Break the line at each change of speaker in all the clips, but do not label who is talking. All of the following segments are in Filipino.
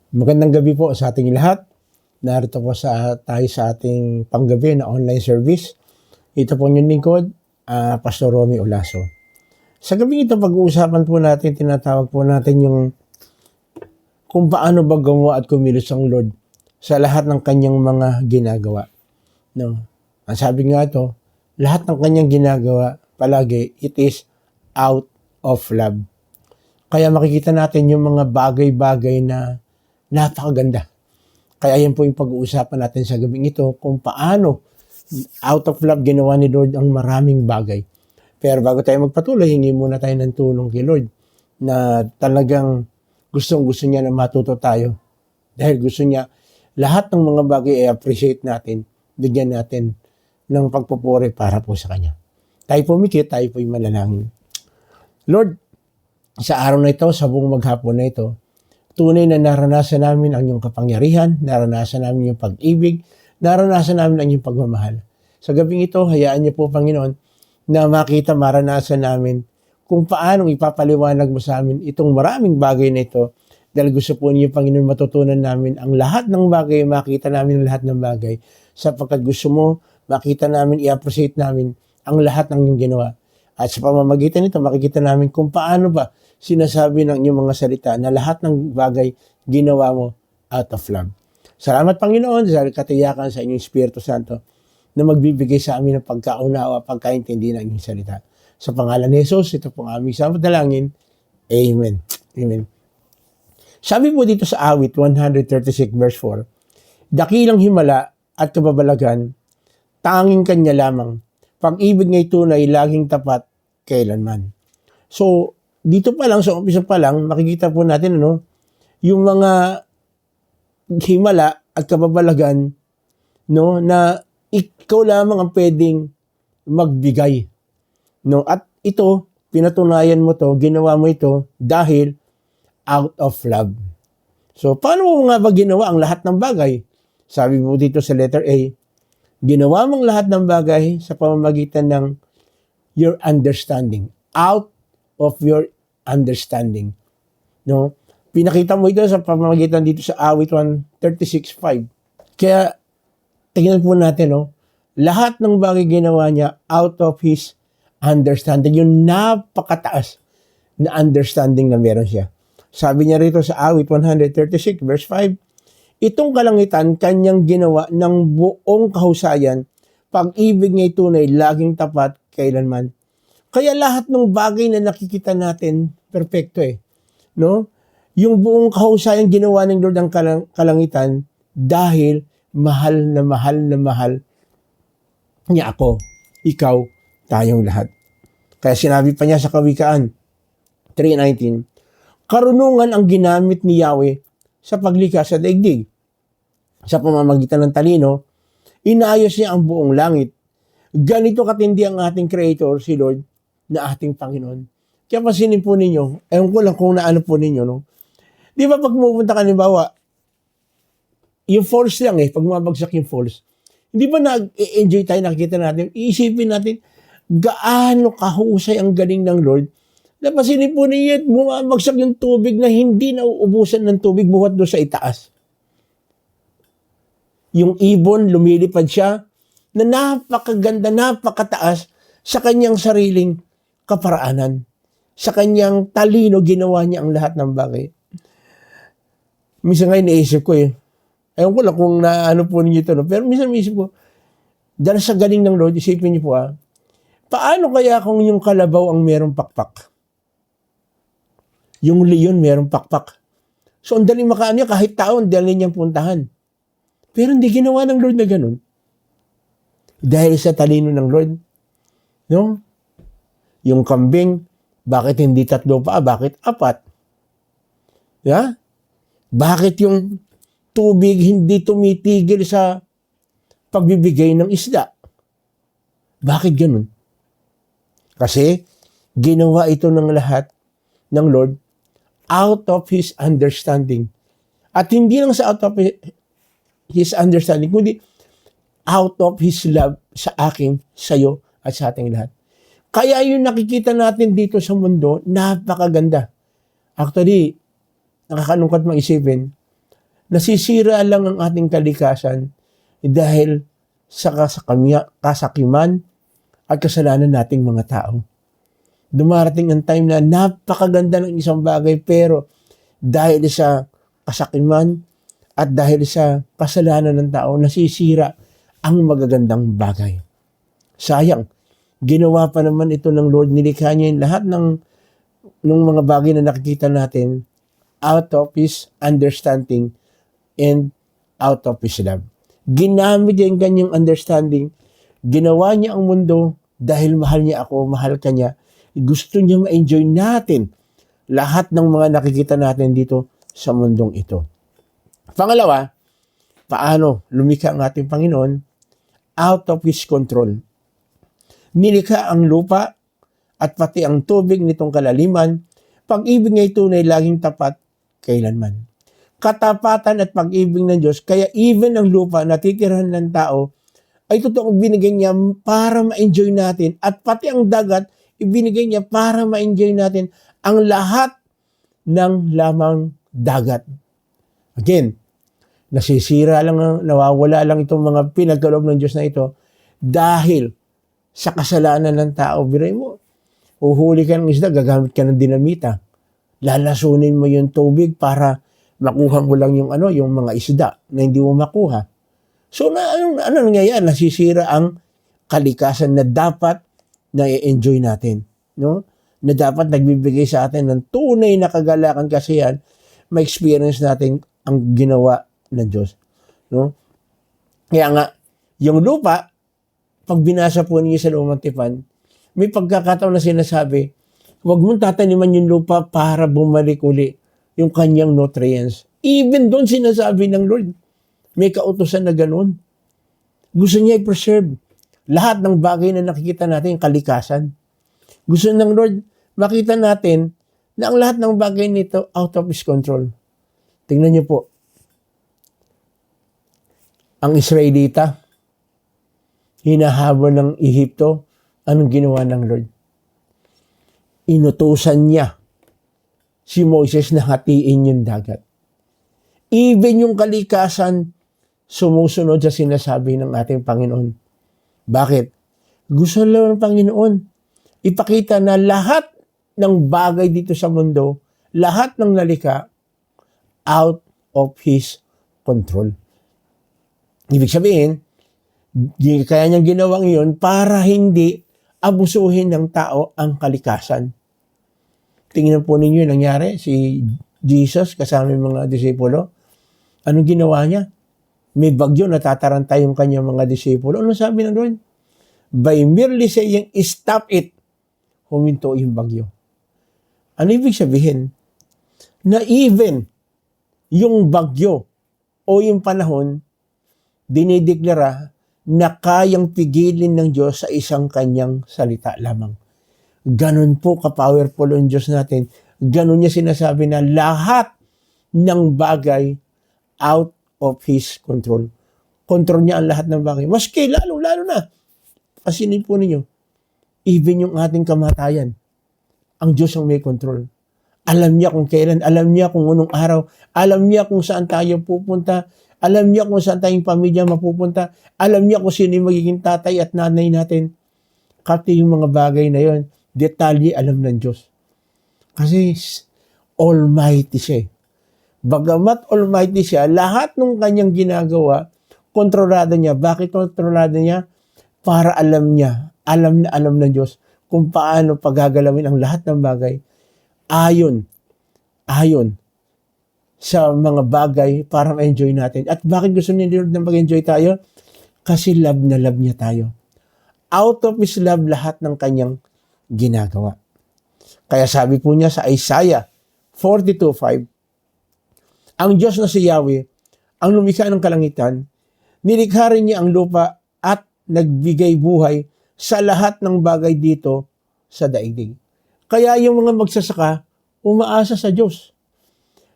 Magandang gabi po sa ating lahat. Narito po tayo sa ating panggabi na online service. Ito po yung lingkod, Pastor Romy Olaso. Sa gabi ito, pag-uusapan po natin, tinatawag po natin yung kung paano ba gumawa at kumilos ang Lord sa lahat ng kanyang mga ginagawa. No? Ang sabi nga ito, lahat ng kanyang ginagawa, palagi, it is out of love. Kaya makikita natin yung mga bagay-bagay na napakaganda. Kaya yan po yung pag-uusapan natin sa gabing ito, kung paano out of love ginawa ni Lord ang maraming bagay. Pero bago tayo magpatuloy, hingi muna tayo ng tulong kay Lord na talagang gustong-gusto niya na matuto tayo. Dahil gusto niya lahat ng mga bagay i-appreciate natin, bigyan natin ng pagpupuri para po sa Kanya. Tayo po mikit, tayo po yung manalangin. Lord, sa araw na ito, sa buong maghapon na ito, tunay na naranasan namin ang iyong kapangyarihan, naranasan namin yung pag-ibig, naranasan namin ang iyong pagmamahal. Sa gabing ito, hayaan niyo po, Panginoon, na makita, maranasan namin kung paano ipapaliwanag mo sa amin itong maraming bagay na ito. Dahil gusto po niyo, Panginoon, matutunan namin ang lahat ng bagay, makita namin ang lahat ng bagay. Sapagkat gusto mo, makita namin, i-appreciate namin ang lahat ng iyong ginawa. At sa pamamagitan nito, makikita namin kung paano ba sinasabi ng inyong mga salita na lahat ng bagay ginawa mo out of love. Salamat, Panginoon, sa katiyakan sa inyong Espiritu Santo na magbibigay sa amin ng pagkaunawa, pagkaintindi ng inyong salita. Sa pangalan ni Jesus, ito pong aming samadalangin. Amen. Amen. Sabi po dito sa awit 136 verse 4, dakilang himala at kababalagan, tanging kanya lamang. Pag-ibig nga'y tunay, laging tapat, kailanman. So, dito pa lang, sa umpisa pa lang, makikita po natin, yung mga himala at kababalagan, na ikaw lamang ang pwedeng magbigay. At ito, pinatunayan mo to, ginawa mo ito dahil out of love. So, paano mo nga ba ginawa ang lahat ng bagay? Sabi mo dito sa letter A, ginawa mong lahat ng bagay sa pamamagitan ng your understanding. Out of your understanding. Pinakita mo ito sa pamamagitan dito sa awit 136.5. Kaya, tingnan po natin, lahat ng bagay ginawa niya out of His understanding. Yung napakataas na understanding na meron siya. Sabi niya rito sa awit 136 verse 5, itong kalangitan, kanyang ginawa ng buong kahusayan, pag-ibig nga'y tunay, laging tapat, kailanman. Kaya lahat ng bagay na nakikita natin, perfecto Yung buong kahusayan ginawa ng Lord ang kalangitan dahil mahal na mahal na mahal niya ako, ikaw, tayong lahat. Kaya sinabi pa niya sa Kawikaan 3:19, karunungan ang ginamit ni Yahweh sa paglikha sa daigdig. Sa pamamagitan ng talino, inayos niya ang buong langit. Ganito katindi ang ating Creator, si Lord, na ating Panginoon. Kaya pasinin po ninyo, ewan ko lang kung naano po ninyo, Di ba pag pumunta ka, halimbawa, yung falls lang pag mabagsak yung falls, hindi ba nag-enjoy tayo, nakikita natin, iisipin natin, gaano kahusay ang galing ng Lord. Napasinin po ninyo, bumabagsak yung tubig na hindi nauubusan ng tubig buhat doon sa itaas. Yung ibon, lumilipad siya, na napakaganda, napakataas sa kanyang sariling kaparaanan. Sa kanyang talino, ginawa niya ang lahat ng bagay. Minsan ngayon, naisip ko ewan ko lang kung naano po ninyo ito, pero minsan naisip ko, dahil sa galing ng Lord, isipin niyo po paano kaya kung yung kalabaw ang merong pakpak? Yung leon merong pakpak. So, ang daling makaano kahit taon, dahil niyang puntahan. Pero hindi ginawa ng Lord na ganun. Dahil sa talino ng Lord. Yung kambing, bakit hindi 3 pa? Bakit 4? Bakit yung tubig hindi tumitigil sa pagbibigay ng isda? Bakit ganun? Kasi ginawa ito ng lahat ng Lord out of His understanding. At hindi lang sa out of His understanding, kundi out of His love sa akin, sa iyo, at sa ating lahat. Kaya yung nakikita natin dito sa mundo, napakaganda. Actually, nakakalungkot mag-isipin, Nasisira lang ang ating kalikasan dahil sa kasakiman at kasalanan nating mga tao. Dumarating ang time na napakaganda ng isang bagay pero dahil sa kasakiman at dahil sa kasalanan ng tao, nasisira ang magagandang bagay. Sayang, ginawa pa naman ito ng Lord, nilikha niya yung lahat ng mga bagay na nakikita natin out of His understanding and out of His love. Ginamit niya yung kanyang understanding, ginawa niya ang mundo dahil mahal niya ako, mahal ka niya. Gusto niya ma-enjoy natin lahat ng mga nakikita natin dito sa mundong ito. Pangalawa, paano lumikha ang ating Panginoon? Out of His control. Nilikha ang lupa at pati ang tubig nitong kalaliman. Pag-ibig niya tunay laging tapat kailanman. Katapatan at pag-ibig ng Diyos, kaya even ang lupa na titirahan ng tao, ay totoong binigay niya para ma-enjoy natin. At pati ang dagat, ibinigay niya para ma-enjoy natin ang lahat ng lamang dagat. Again, nasisira lang, nawawala lang itong mga pinagkaloob ng Diyos na ito dahil sa kasalanan ng tao. Biray mo, uhuli ka ng isda, gagamit ka ng dinamita. Lalasunin mo yung tubig para makuha mo lang yung mga isda na hindi mo makuha. So, ano nangyayari? Nasisira ang kalikasan na dapat na i-enjoy natin. No? Na dapat nagbibigay sa atin ng tunay na kagalakan kasi yan, ma-experience natin ang ginawa ng Diyos. No? Kaya nga, yung lupa, pag binasa po niyo sa Lumang Tipan, may pagkakataon na sinasabi, huwag mong tataniman yung lupa para bumalik uli yung kanyang nutrients. Even doon sinasabi ng Lord, may kautusan na ganun. Gusto niya i-preserve lahat ng bagay na nakikita natin, kalikasan. Gusto ng Lord, makita natin na ang lahat ng bagay nito out of His control. Tingnan niyo po, ang Israelita, hinahabol ng Ehipto, anong ginawa ng Lord? Inutusan niya si Moses na hatiin yung dagat. Even yung kalikasan, sumusunod sa sinasabi ng ating Panginoon. Bakit? Gusto lang ng Panginoon ipakita na lahat ng bagay dito sa mundo, lahat ng nalika, out of His control. Ibig sabihin, kaya niyang ginawang iyon para hindi abusuhin ng tao ang kalikasan. Tingnan po ninyo yung nangyari, si Jesus kasama yung mga disipulo. Anong ginawa niya? May bagyo, natataranta yung kanyang mga disipulo. Ano sabi ng Lord? By merely saying, stop it, huminto yung bagyo. Ano ibig sabihin? Na even yung bagyo o yung panahon, dinideklara na kayang pigilin ng Diyos sa isang kanyang salita lamang. Ganon po ka-powerful ang Diyos natin. Ganon niya sinasabi na lahat ng bagay out of His control. Control niya ang lahat ng bagay. Maski lalo na. Asinin po ninyo, even yung ating kamatayan, ang Diyos ang may control. Alam niya kung kailan, alam niya kung anong araw, alam niya kung saan tayo pupunta, alam niya kung saan tayong pamilya mapupunta, alam niya kung sino yung magiging tatay at nanay natin. Kasi yung mga bagay na yon, detalye alam ng Diyos. Kasi Almighty siya. Bagamat Almighty siya, lahat ng kanyang ginagawa, kontrolado niya. Bakit kontrolado niya? Para alam niya, alam ng Diyos kung paano pagagalawin ang lahat ng bagay ayon sa mga bagay para ma-enjoy natin. At bakit gusto ni Lord na mag-enjoy tayo? Kasi love na love niya tayo. Out of His love lahat ng kanyang ginagawa. Kaya sabi po niya sa Isaiah 42:5, ang Diyos na si Yahweh, ang lumikha ng kalangitan, nilikha rin niya ang lupa at nagbigay buhay sa lahat ng bagay dito sa daigdig. Kaya yung mga magsasaka, umaasa sa Diyos.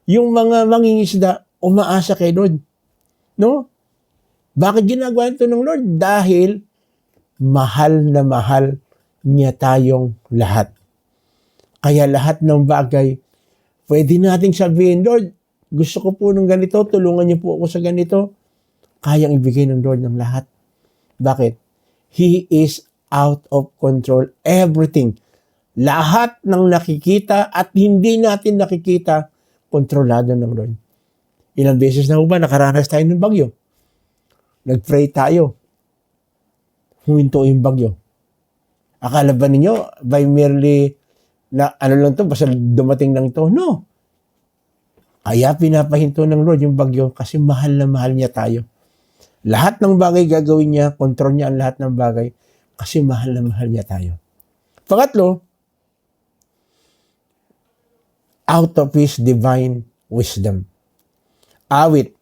Yung mga mangingisda, umaasa kay Lord. No? Bakit ginagawa ito ng Lord? Dahil mahal na mahal niya tayong lahat. Kaya lahat ng bagay, pwede nating sabihin, Lord, gusto ko po ng ganito, tulungan niyo po ako sa ganito. Kayang ibigay ng Lord ng lahat. Bakit? He is out of control. Everything. Lahat ng nakikita at hindi natin nakikita, kontrolado ng Lord. Ilang beses na ba nakaranas tayo ng bagyo? Nag-pray tayo. Huminto yung bagyo. Akala ba ninyo, by merely, na ano lang to, basta dumating lang to? No. Kaya pinapahinto ng Lord yung bagyo kasi mahal na mahal niya tayo. Lahat ng bagay gagawin niya, control niya ang lahat ng bagay kasi mahal na mahal niya tayo. Pangatlo, out of His divine wisdom. Awit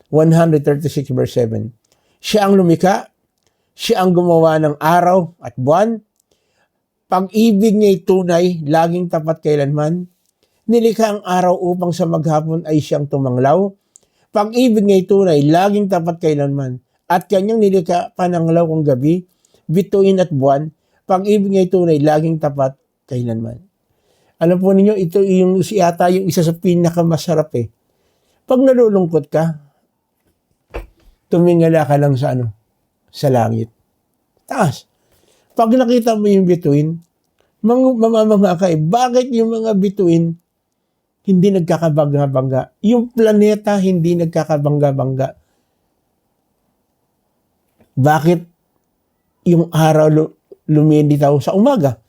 136 verse 7. Siya ang lumikha, siya ang gumawa ng araw at buwan. Pag-ibig niya'y tunay, laging tapat kailanman. Nilikha ang araw upang sa maghapon ay siyang tumanglaw. Pag-ibig niya'y tunay, laging tapat kailanman. At kanyang nilikha pananglaw kong gabi, bituin at buwan. Pag-ibig niya'y tunay, laging tapat kailanman. Alam po ninyo, ito yung yata yung isa sa pinakamasarap eh. Pag nalulungkot ka, tumingala ka lang sa sa langit. Taas. Pag nakita mo yung bituin, mamamangha ka eh. Bakit yung mga bituin hindi nagkakabangga-bangga? Yung planeta hindi nagkakabangga-bangga. Bakit yung araw lumilitaw sa umaga?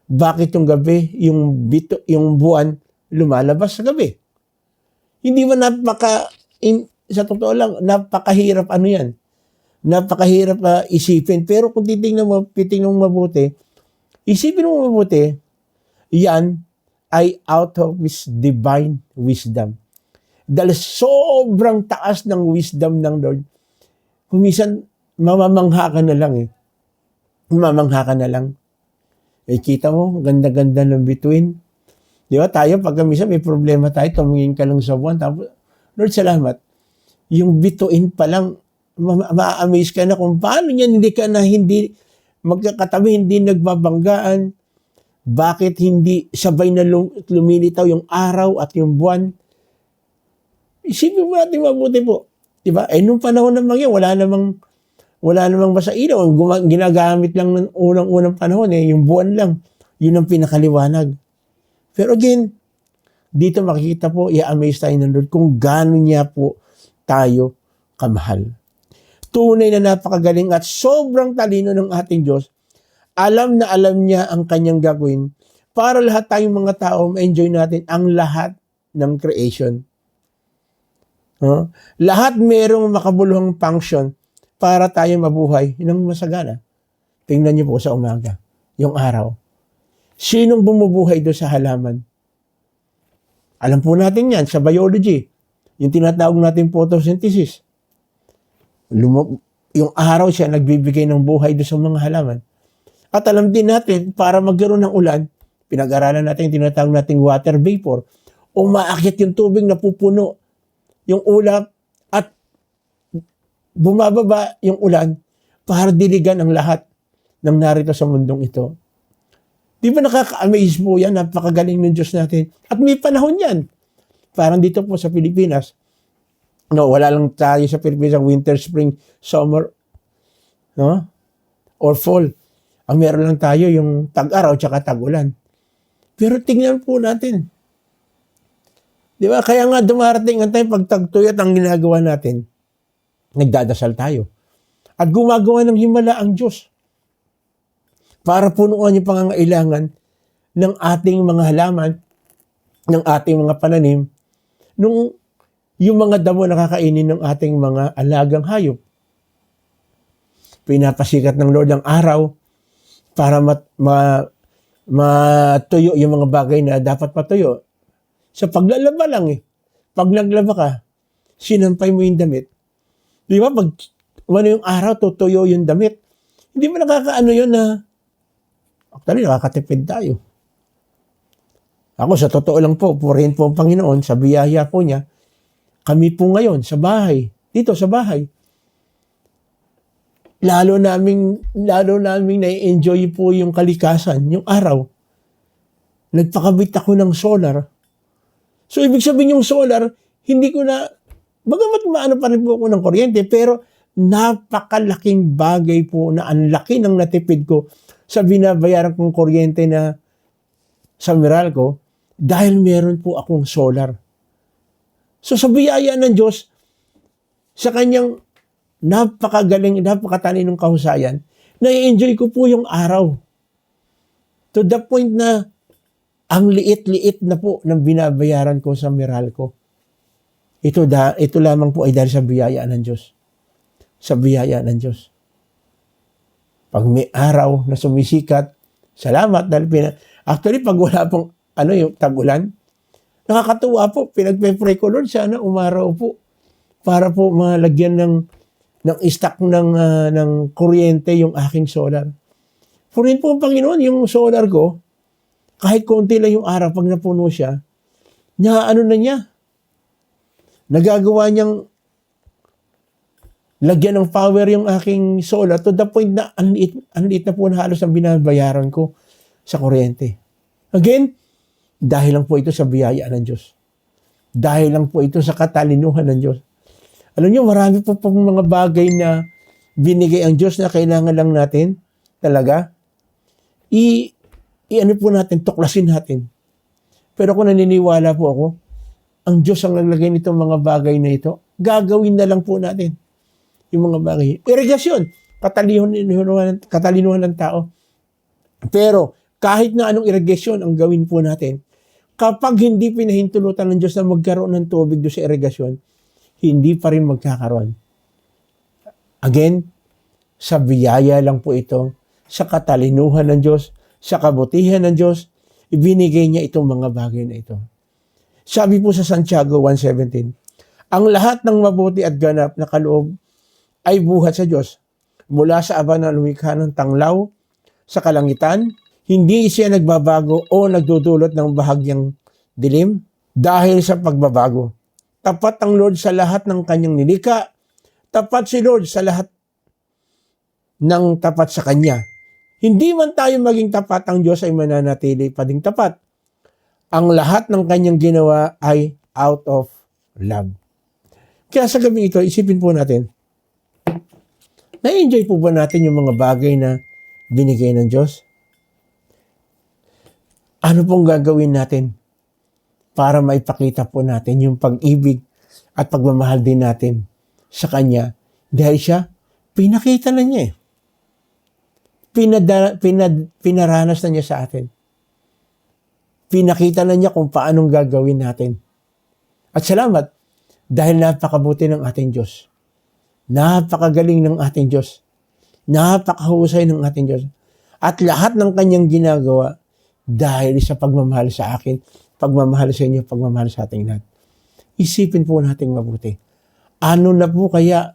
Bakit yung gabi, yung buwan lumalabas sa gabi? Hindi ba sa totoo lang, napakahirap yan. Napakahirap isipin. Pero kung titingnan mo mabuti, isipin mo mabuti, yan ay out of His divine wisdom. Dahil sobrang taas ng wisdom ng Lord, kumisan mamamangha ka na lang eh. Mamamangha ka na lang. Eh, kita mo, ganda-ganda ng bituin. Di ba? Tayo, pagka minsan may problema tayo, tumingin ka lang sa buwan. Tapos, Lord, salamat. Yung bituin pa lang, ma-amaze ka na kung paano yan, hindi magkakatabi, hindi nagbabanggaan. Bakit hindi sabay na lumilitaw yung araw at yung buwan? Isipin mo natin mabuti po. Di ba? Eh, nung panahon naman yan, wala namang basta ilaw. Ginagamit lang ng unang panahon yung buwan lang. Yun ang pinakaliwanag. Pero again, dito makikita po, i-amaze tayo ng Lord kung gaano niya po tayo kamahal. Tunay na napakagaling at sobrang talino ng ating Diyos. Alam na alam niya ang kanyang gagawin para lahat tayong mga tao ma-enjoy natin ang lahat ng creation. Lahat merong makabuluhang function para tayo mabuhay ng masagana. Tingnan niyo po sa umaga, yung araw. Sinong bumubuhay doon sa halaman? Alam po natin yan sa biology. Yung tinatawag natin photosynthesis. Yung araw siya nagbibigay ng buhay doon sa mga halaman. At alam din natin, para magkaroon ng ulan, pinag-aralan natin yung tinatawag nating water vapor. Umaakyat yung tubig na pupuno yung ulap at bumababa yung ulan para diligan ang lahat ng narito sa mundong ito. Di ba nakaka-amaze po yan? Napakagaling ng Diyos natin. At may panahon yan. Parang dito po sa Pilipinas. No, wala lang tayo sa Pilipinas winter, spring, summer, no? Or fall. Ang meron lang tayo yung tag-araw tsaka tag-ulan. Pero tingnan po natin. Di ba? Kaya nga dumarating ang time pag tag-tuyot ang ginagawa natin. Nagdadasal tayo. At gumagawa ng himala ang Diyos para punuan yung pangangailangan ng ating mga halaman, ng ating mga pananim, nung yung mga damo na kakainin ng ating mga alagang hayop. Pinapasikat ng Lord ang araw para matuyo yung mga bagay na dapat matuyo. Sa paglalaba lang eh. Pag naglaba ka, sinampay mo yung damit. Di ba? Pag yung araw, tutuyo yung damit. Hindi ba nakakaano yun na actually, nakakatipid tayo. Ako, sa totoo lang po, purihin po ang Panginoon, sa biyaya po niya, kami po ngayon, sa bahay, dito sa bahay, lalo naming na-enjoy po yung kalikasan, yung araw. Nagpakabit ako ng solar. So, ibig sabihin yung solar, hindi ko na, bagamat maano pa rin po ako ng kuryente, pero napakalaking bagay po na ang laki ng natipid ko sa binabayaran kong kuryente na sa Meralco dahil meron po akong solar. So sa biyaya ng Diyos, sa kanyang napakagaling, napakatalinong kahusayan, na-enjoy ko po yung araw. To the point na ang liit-liit na po ng binabayaran ko sa Meralco. Ito lamang po ay dahil sa biyaya ng Diyos. Sa biyaya ng Diyos. Pag may araw na sumisikat, salamat dahil actually pag wala pong yung tag-ulan, nakakatuwa po, pinagpe-pray ko, Lord, sana umaraw po para po malagyan ng stock ng kuryente yung aking solar. Purin po ang Panginoon, yung solar ko, kahit konti lang yung araw, pag napuno siya, na niya, nagagawa niyang lagyan ng power yung aking solar to the point na ang liit na po na halos ang binabayaran ko sa kuryente. Again, dahil lang po ito sa biyaya ng Diyos. Dahil lang po ito sa katalinuhan ng Diyos. Alam niyo, marami po pong mga bagay na binigay ang Diyos na kailangan lang natin talaga ano po natin, tuklasin natin. Pero kung naniniwala po ako, ang Diyos ang naglagay nitong mga bagay na ito, gagawin na lang po natin yung mga bagay. Irigasyon, katalinuhan ng tao. Pero kahit na anong irigasyon ang gawin po natin, kapag hindi pinahintulutan ng Diyos na magkaroon ng tubig doon sa irigasyon, hindi pa rin magkakaroon. Again, sa biyaya lang po ito, sa katalinuhan ng Diyos, sa kabutihan ng Diyos, ibinigay niya itong mga bagay na ito. Sabi po sa Santiago 1:17, ang lahat ng mabuti at ganap na kaloob ay buhat sa Diyos. Mula sa aba na lumikha ng tanglaw sa kalangitan, hindi siya nagbabago o nagdudulot ng bahagyang dilim dahil sa pagbabago. Tapat ang Lord sa lahat ng kanyang nilikha. Tapat si Lord sa lahat ng tapat sa kanya. Hindi man tayo maging tapat, ang Diyos ay mananatili pa ding tapat. Ang lahat ng kanyang ginawa ay out of love. Kaya sa gabi ito, isipin po natin, na-enjoy po ba natin yung mga bagay na binigay ng Diyos? Ano pong gagawin natin para maipakita po natin yung pag-ibig at pagmamahal din natin sa Kanya? Dahil siya, pinakita na niya eh. Pinaranas na niya sa atin. Pinakita na niya kung paanong gagawin natin. At salamat, dahil napakabuti ng ating Diyos. Napakagaling ng ating Diyos. Napakahusay ng ating Diyos. At lahat ng kanyang ginagawa dahil sa pagmamahal sa akin, pagmamahal sa inyo, pagmamahal sa ating lahat. Isipin po natin mabuti. Ano na po kaya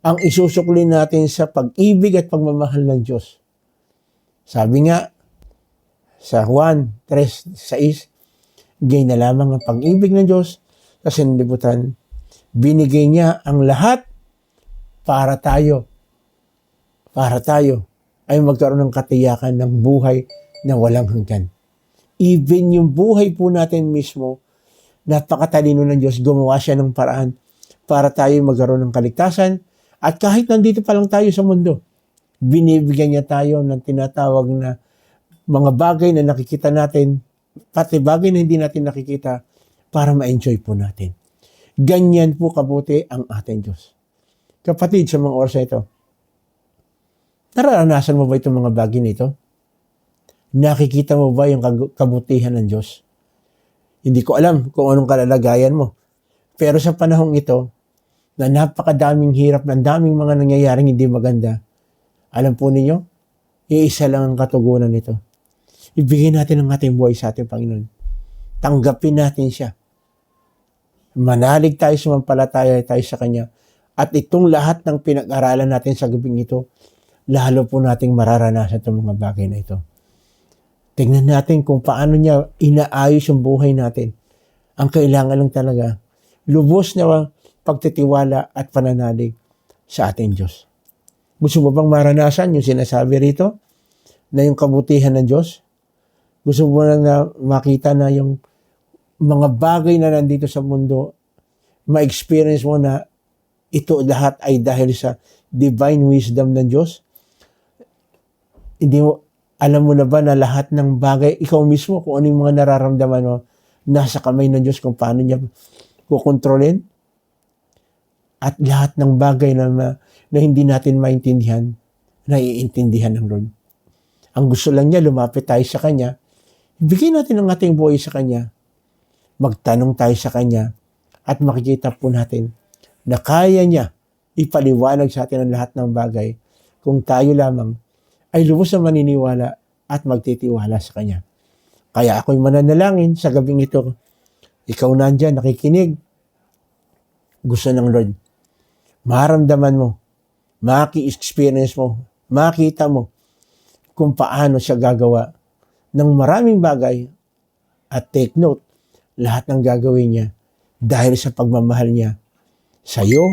ang isusukli natin sa pag-ibig at pagmamahal ng Diyos? Sabi nga sa Juan 3:6, gay na lamang ang pag-ibig ng Diyos sa sanlibutan. Binigay niya ang lahat para tayo ay magkaroon ng katiyakan ng buhay na walang hanggan. Even yung buhay po natin mismo, napakatalino ng Diyos, gumawa siya ng paraan para tayo magkaroon ng kaligtasan. At kahit nandito pa lang tayo sa mundo, binibigyan niya tayo ng tinatawag na mga bagay na nakikita natin, pati bagay na hindi natin nakikita, para ma-enjoy po natin. Ganyan po kabuti ang ating Diyos. Kapatid, sa mga oras na ito, nararanasan mo ba itong mga bagay nito? Nakikita mo ba yung kabutihan ng Diyos? Hindi ko alam kung anong kalalagayan mo. Pero sa panahong ito, na napakadaming hirap, na daming mga nangyayaring hindi maganda, alam po ninyo, iisa lang ang katugunan nito. Ibigay natin ang ating buhay sa ating Panginoon. Tanggapin natin siya. Manalig tayo, sumampalataya tayo sa Kanya. At itong lahat ng pinag-aralan natin sa gabing ito, lalo po nating mararanasan itong mga bagay na ito. Tingnan natin kung paano niya inaayos yung buhay natin. Ang kailangan lang talaga, lubos na pagtitiwala at pananalig sa ating Diyos. Gusto mo bang maranasan yung sinasabi rito na yung kabutihan ng Diyos? Gusto mo na makita na yung mga bagay na nandito sa mundo ma-experience mo na ito lahat ay dahil sa divine wisdom ng Diyos? Hindi mo, alam mo na ba na lahat ng bagay, ikaw mismo kung ano yung mga nararamdaman mo, nasa kamay ng Diyos kung paano niya kukontrolin? At lahat ng bagay na hindi natin maintindihan, naiintindihan ng Lord. Ang gusto lang niya, lumapit tayo sa Kanya, ibigay natin ang ating buhay sa Kanya, magtanong tayo sa Kanya, at makikita po natin na kaya niya ipaliwanag sa atin ang lahat ng bagay kung tayo lamang ay lubos na maniniwala at magtitiwala sa Kanya. Kaya ako'y mananalangin sa gabing ito. Ikaw nandyan, nakikinig. Gusto ng Lord. Maramdaman mo, maki-experience mo, makita mo kung paano siya gagawa ng maraming bagay at take note, lahat ng gagawin niya dahil sa pagmamahal niya sa iyo,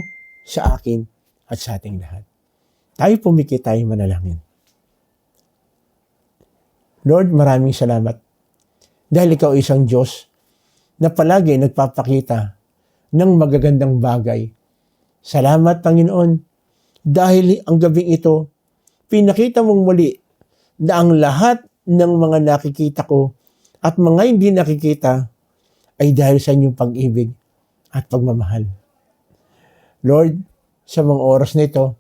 sa akin, at sa ating lahat. Tayo pumikit, tayo manalangin. Lord, maraming salamat dahil ikaw isang Diyos na palagi nagpapakita ng magagandang bagay. Salamat, Panginoon, dahil ang gabing ito, pinakita mong muli na ang lahat ng mga nakikita ko at mga hindi nakikita ay dahil sa inyong pag-ibig at pagmamahal. Lord, sa mga oras na ito,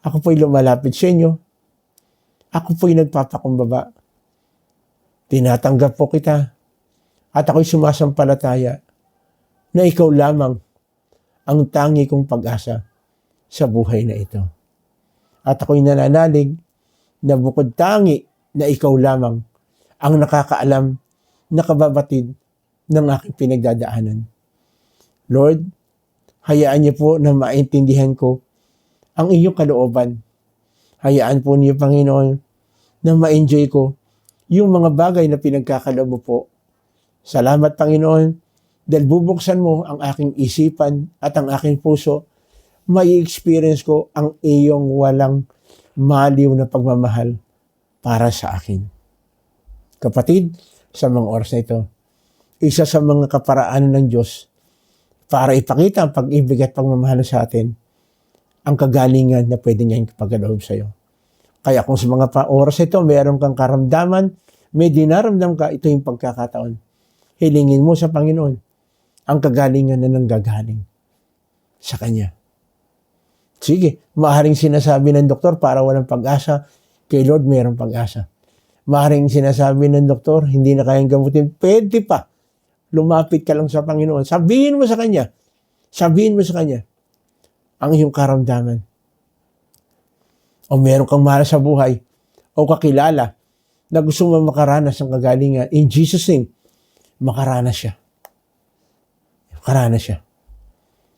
ako po'y lumalapit sa inyo. Ako po'y nagpapakumbaba. Tinatanggap po kita at ako'y sumasampalataya na ikaw lamang ang tangi kong pag-asa sa buhay na ito. At ako'y nananalig na bukod tangi na ikaw lamang ang nakakaalam na kababatid ng aking pinagdadaanan. Lord, hayaan niyo po na maintindihan ko ang iyong kalooban. Hayaan po niyo, Panginoon, na ma-enjoy ko yung mga bagay na pinagkakaloob mo po. Salamat, Panginoon, dahil bubuksan mo ang aking isipan at ang aking puso, may experience ko ang iyong walang maliw na pagmamahal para sa akin. Kapatid, sa mga oras na ito, isa sa mga kaparaanan ng Diyos para ipakita ang pag-ibig at pagmamahal sa atin, ang kagalingan na pwede niya ipagkaloob sa iyo. Kaya kung sa mga oras ito, mayroon kang karamdaman, may dinaramdam ka, ito yung pagkakataon. Hilingin mo sa Panginoon ang kagalingan na nanggagaling sa Kanya. Sige, maaaring sinasabi ng doktor para walang pag-asa, kay Lord mayroong pag-asa. Maaaring sinasabi ng doktor, hindi na kayang gamutin, pwede pa. Lumapit ka lang sa Panginoon. Sabihin mo sa Kanya ang iyong karamdaman. O meron kang mahal sa buhay o kakilala na gusto mo makaranas ng kagalingan. In Jesus' name, makaranas siya.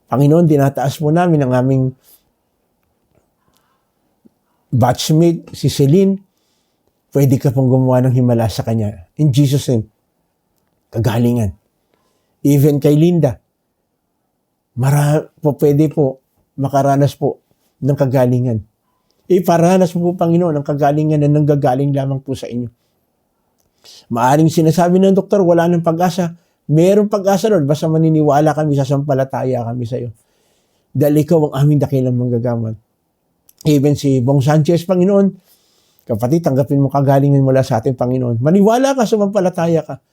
Panginoon, dinataas mo namin ang aming batchmate, si Celine. Pwede ka pong gumawa ng himala sa kanya. In Jesus' name, kagalingan. Even kay Linda, pwede po makaranas po ng kagalingan. Iparanas mo po, Panginoon, ang kagalingan na nanggagaling lamang po sa inyo. Maaring sinasabi ng doktor, wala nang pag-asa. Merong pag-asa, Lord. Basta maniniwala kami, sasampalataya kami sa iyo. Dahil ikaw ang aming dakilang manggagamot. Even si Bong Sanchez, Panginoon, kapatid, tanggapin mo kagalingan mula sa ating Panginoon. Maniwala ka, sumampalataya ka.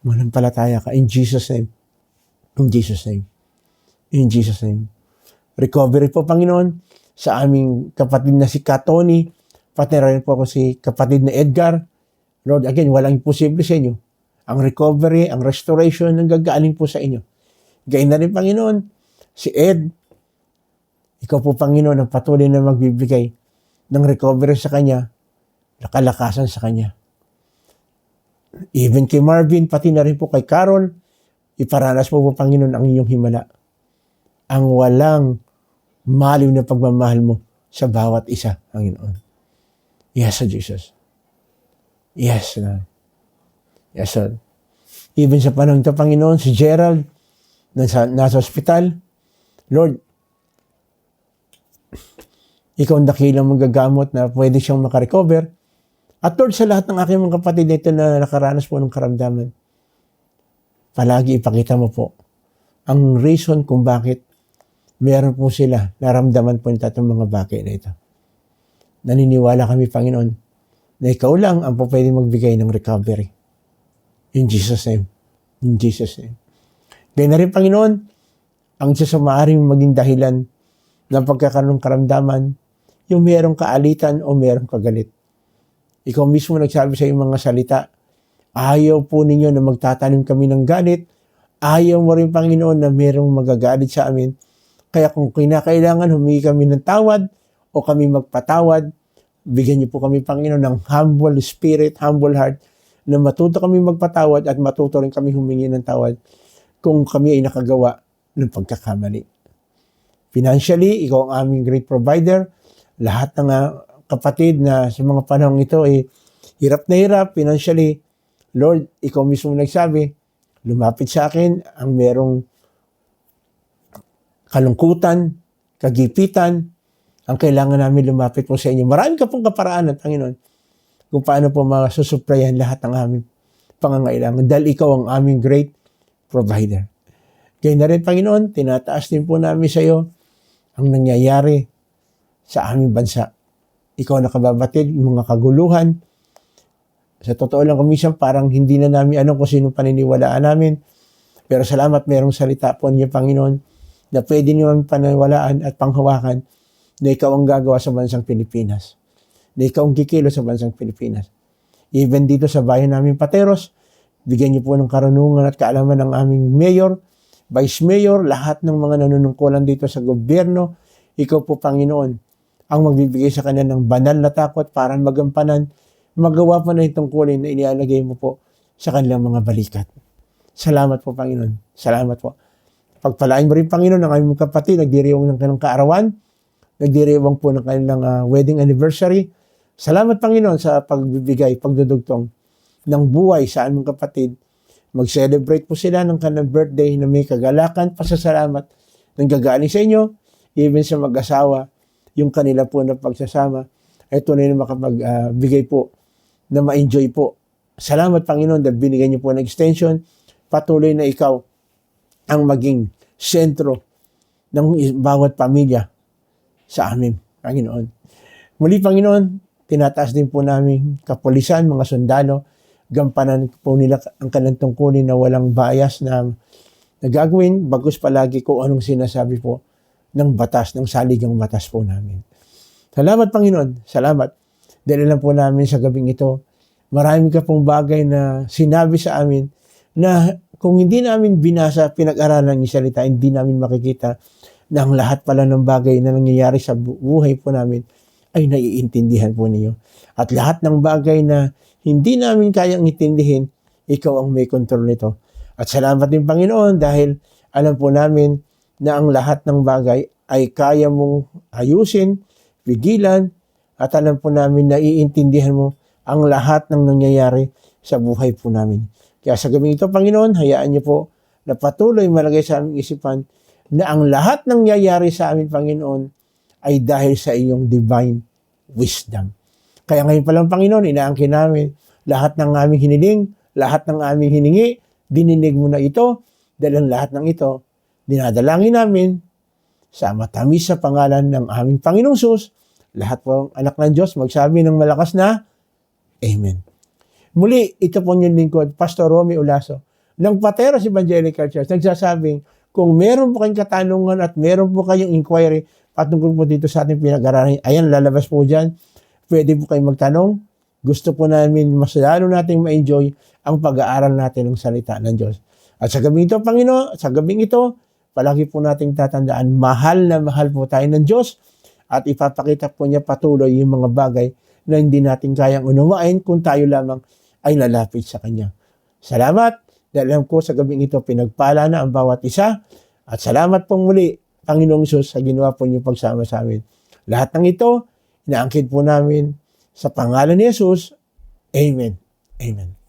Manampalataya ka. In Jesus' name. In Jesus' name. In Jesus' name. Recovery po, Panginoon, sa aming kapatid na si Katoni, pati rin po ako si kapatid na Edgar. Lord, again, walang imposible sa inyo. Ang recovery, ang restoration, nanggagaling po sa inyo. Gayun na rin, Panginoon, si Ed, ikaw po, Panginoon, ang patuloy na magbibigay ng recovery sa kanya, nakalakasan sa kanya. Even kay Marvin, pati na rin po kay Carol, iparanas mo po, Panginoon, ang inyong himala. Ang walang maliw na pagmamahal mo sa bawat isa, Panginoon. Yes, Jesus. Yes, Lord. Yes, Lord. Even sa panahon ito, Panginoon, si Gerald, nasa ospital, Lord, ikaw ang dakilang magagamot na pwede siyang makarecover. At Lord, sa lahat ng aking mga kapatid nito na nakaranas po ng karamdaman, palagi ipakita mo po ang reason kung bakit meron po sila, naramdaman po nila itong mga bagay na ito. Naniniwala kami, Panginoon, na ikaw lang ang po pwede magbigay ng recovery. In Jesus' name. In Jesus' name. Kaya na rin, Panginoon, ang isa sa maaaring maging dahilan ng pagkakaroon ng karamdaman, yung merong kaalitan o merong kagalit. Ikaw mismo nagsabi sa iyong mga salita, ayaw po ninyo na magtatanim kami ng galit, ayaw mo rin, Panginoon, na merong magagalit sa amin. Kaya kung kinakailangan humingi kami ng tawad o kami magpatawad, bigyan niyo po kami, Panginoon, ng humble spirit, humble heart, na matuto kami magpatawad at matuto rin kami humingi ng tawad kung kami ay nakagawa ng pagkakamali. Financially, ikaw ang aming great provider. Lahat ng kapatid na sa mga panahon ito ay hirap na hirap financially. Lord, ikaw mismo nagsabi, lumapit sa akin ang merong kalungkutan, kagipitan, ang kailangan namin lumapit po sa inyo. Marami ka pong kaparaanan, Panginoon, kung paano po masusuplayan lahat ng aming pangangailangan dahil ikaw ang aming great provider. Kaya na rin, Panginoon, tinataas din po namin sa iyo ang nangyayari sa aming bansa. Ikaw nakababatid yung mga kaguluhan. Sa totoo lang, kuminsan parang hindi na namin alam kung sino paniniwalaan namin. Pero salamat, merong salita po niyo, Panginoon, na pwede niyo ang paniniwalaan at panghawakan na ikaw ang gagawa sa bansang Pilipinas. Na ikaw ang kikilo sa bansang Pilipinas. Even dito sa bayan namin Pateros, bigyan niyo po ng karunungan at kaalaman ng aming mayor, vice mayor, lahat ng mga nanunungkulan dito sa gobyerno. Ikaw po, Panginoon, ang magbibigay sa kanila ng banal na takot para magampanan, magawa pa na itong kulin na inialagay mo po sa kanilang mga balikat. Salamat po, Panginoon. Salamat po. Pagpalain mo rin, Panginoon, ang aming kapatid, nagdiriwang ng kanilang kaarawan, nagdiriwang po ng kanilang wedding anniversary. Salamat, Panginoon, sa pagbibigay, pagdudugtong ng buhay sa aming kapatid. Mag-celebrate po sila ng kanilang birthday na may kagalakan, pasasalamat ng gagaling sa inyo, even sa mag-asawa, yung kanila po na pagsasama, ay tunay na makapagbigay po, na ma-enjoy po. Salamat, Panginoon, dahil binigyan niyo po ng extension, patuloy na ikaw ang maging sentro ng bawat pamilya sa amin, Panginoon. Muli, Panginoon, tinataas din po namin kapulisan, mga sundalo, gampanan po nila ang kanilang tungkulin na walang bias na nagagawin, bagus palagi kung anong sinasabi po ng batas, ng saligang batas po namin. Salamat, Panginoon. Salamat. Dahil lang po namin sa gabing ito, marami ka pong bagay na sinabi sa amin na kung hindi namin binasa, pinag-aralan ng salita, hindi namin makikita na ang lahat pala ng bagay na nangyayari sa buhay po namin ay naiintindihan po ninyo. At lahat ng bagay na hindi namin kayang intindihin, ikaw ang may kontrol nito. At salamat din, Panginoon, dahil alam po namin na ang lahat ng bagay ay kaya mong ayusin, pigilan, at alam po namin na iintindihan mo ang lahat ng nangyayari sa buhay po namin. Kaya sa gabing ito, Panginoon, hayaan niyo po na patuloy malagay sa aming isipan na ang lahat ng nangyayari sa amin, Panginoon, ay dahil sa iyong divine wisdom. Kaya ngayon pa lang, Panginoon, inaangkin namin lahat ng aming hiniling, lahat ng aming hiningi, dininig mo na ito, dahil ang lahat ng ito, dinadalangin namin sa matamis sa pangalan ng aming Panginoong Sus, lahat po anak ng Diyos magsabi ng malakas na Amen. Muli, ito po yung lingkod, Pastor Romy Olaso, ng Pateros Evangelical Church, nagsasabing, kung meron po kayong katanungan at meron po kayong inquiry patungkol po dito sa ating pinag-aralan, ayan, lalabas po dyan, pwede po kayong magtanong. Gusto po namin, mas lalo natin ma-enjoy ang pag-aaral natin ng salita ng Diyos. At sa gabing ito, Panginoon, sa gabing ito, palagi po nating tatandaan, mahal na mahal po tayo ng Diyos at ipapakita po niya patuloy yung mga bagay na hindi natin kayang unawain kung tayo lamang ay lalapit sa Kanya. Salamat, dahil alam ko sa gabing ito, pinagpala na ang bawat isa. At salamat pong muli, Panginoong Sus, sa ginawa po niyo pagsama sa amin. Lahat ng ito, inaangkin po namin sa pangalan ni Jesus. Amen. Amen.